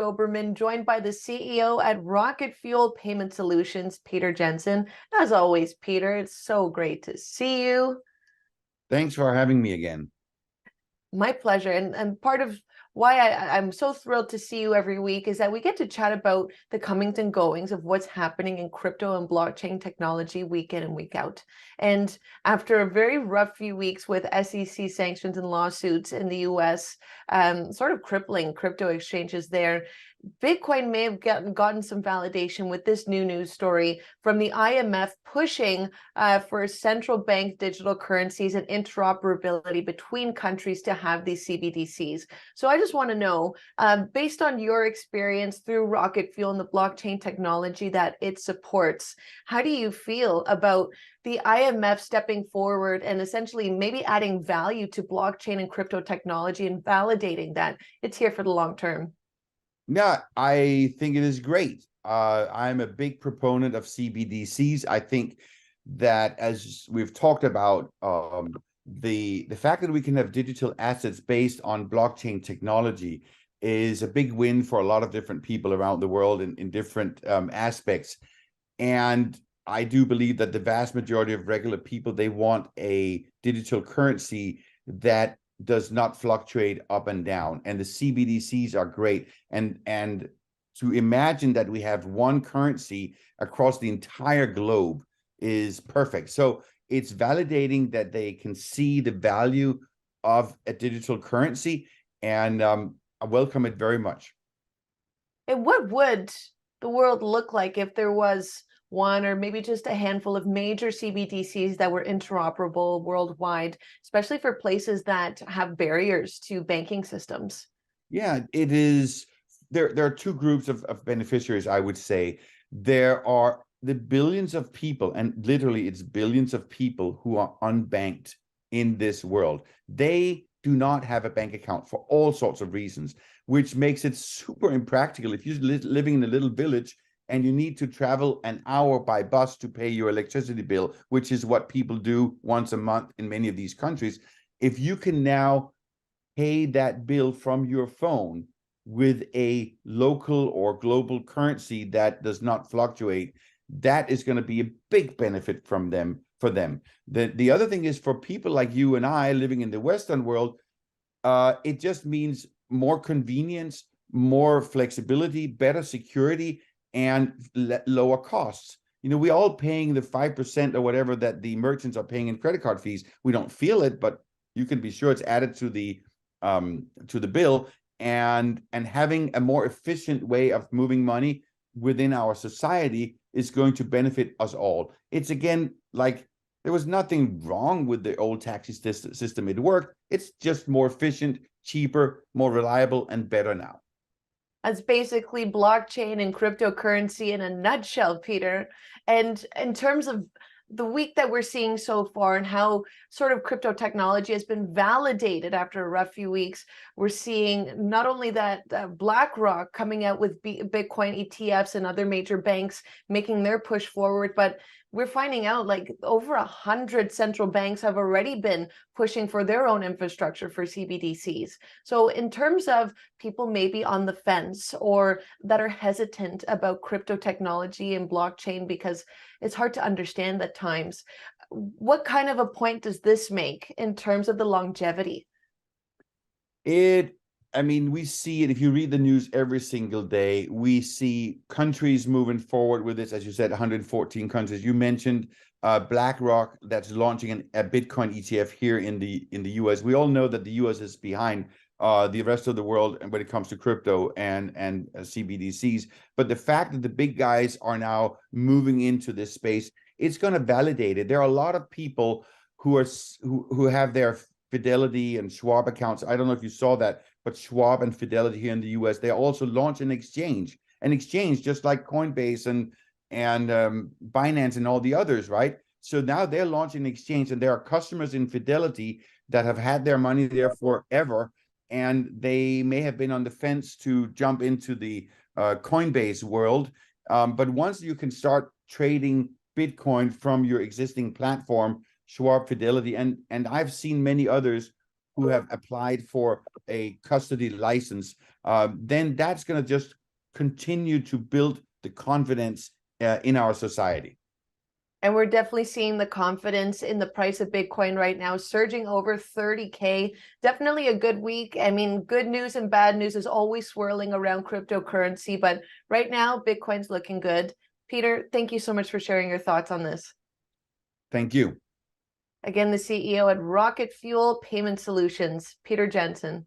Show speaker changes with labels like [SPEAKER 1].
[SPEAKER 1] Oberman, joined by the CEO at RocketFuel Payment Solutions, Peter Jensen. As always, Peter, it's so great to see you.
[SPEAKER 2] Thanks for having me again.
[SPEAKER 1] My pleasure. And part of why I'm so thrilled to see you every week is that we get to chat about the comings and goings of what's happening in crypto and blockchain technology week in and week out. And after a very rough few weeks with SEC sanctions and lawsuits in the US, sort of crippling crypto exchanges there, Bitcoin may have gotten some validation with this new news story from the IMF pushing for central bank digital currencies and interoperability between countries to have these CBDCs. So I just want to know, based on your experience through RocketFuel and the blockchain technology that it supports, how do you feel about the IMF stepping forward and essentially maybe adding value to blockchain and crypto technology and validating that it's here for the long term?
[SPEAKER 2] Yeah, I think it is great. I'm a big proponent of CBDCs. I think that, as we've talked about, the fact that we can have digital assets based on blockchain technology is a big win for a lot of different people around the world in different aspects. And I do believe that the vast majority of regular people, they want a digital currency that does not fluctuate up and down, and the CBDCs are great. And to imagine that we have one currency across the entire globe is perfect. So it's validating that they can see the value of a digital currency, and I welcome it very much.
[SPEAKER 1] And what would the world look like if there was one or maybe just a handful of major CBDCs that were interoperable worldwide, especially for places that have barriers to banking systems?
[SPEAKER 2] Yeah, it is. There are two groups of beneficiaries, I would say. There are the billions of people, and literally it's billions of people who are unbanked in this world. They do not have a bank account for all sorts of reasons, which makes it super impractical. If you're living in a little village and you need to travel an hour by bus to pay your electricity bill, which is what people do once a month in many of these countries, if you can now pay that bill from your phone with a local or global currency that does not fluctuate, that is going to be a big benefit for them. The other thing is, for people like you and I living in the Western world, it just means more convenience, more flexibility, better security, and lower costs. You know, we're all paying the 5% or whatever that the merchants are paying in credit card fees. We don't feel it, but you can be sure it's added to the bill. And having a more efficient way of moving money within our society is going to benefit us all. It's, again, like there was nothing wrong with the old taxi system. It worked. It's just more efficient, cheaper, more reliable, and better now.
[SPEAKER 1] That's basically blockchain and cryptocurrency in a nutshell, Peter. And in terms of the week that we're seeing so far and how sort of crypto technology has been validated after a rough few weeks, we're seeing not only that BlackRock coming out with Bitcoin ETFs and other major banks making their push forward, but we're finding out like over 100 central banks have already been pushing for their own infrastructure for CBDCs. So in terms of people maybe on the fence or that are hesitant about crypto technology and blockchain because it's hard to understand at times, what kind of a point does this make in terms of the longevity?
[SPEAKER 2] I mean, we see it. If you read the news every single day, we see countries moving forward with this. As you said, 114 countries. You mentioned BlackRock that's launching a Bitcoin ETF here in the US. We all know that the US is behind the rest of the world when it comes to crypto and CBDCs. But the fact that the big guys are now moving into this space, it's going to validate it. There are a lot of people who have their Fidelity and Schwab accounts. I don't know if you saw that, but Schwab and Fidelity here in the US, they also launched an exchange just like Coinbase and Binance and all the others, right? So now they're launching an exchange, and there are customers in Fidelity that have had their money there forever, and they may have been on the fence to jump into the Coinbase world. But once you can start trading Bitcoin from your existing platform, Schwab, Fidelity, and I've seen many others who have applied for a custody license then that's going to just continue to build the confidence in our society.
[SPEAKER 1] And we're definitely seeing the confidence in the price of Bitcoin right now, surging over 30K. Definitely a good week. I mean, good news and bad news is always swirling around cryptocurrency, but right now, Bitcoin's looking good. Peter, thank you so much for sharing your thoughts on this.
[SPEAKER 2] Thank you.
[SPEAKER 1] Again, the CEO at Rocket Fuel Payment Solutions, Peter Jensen.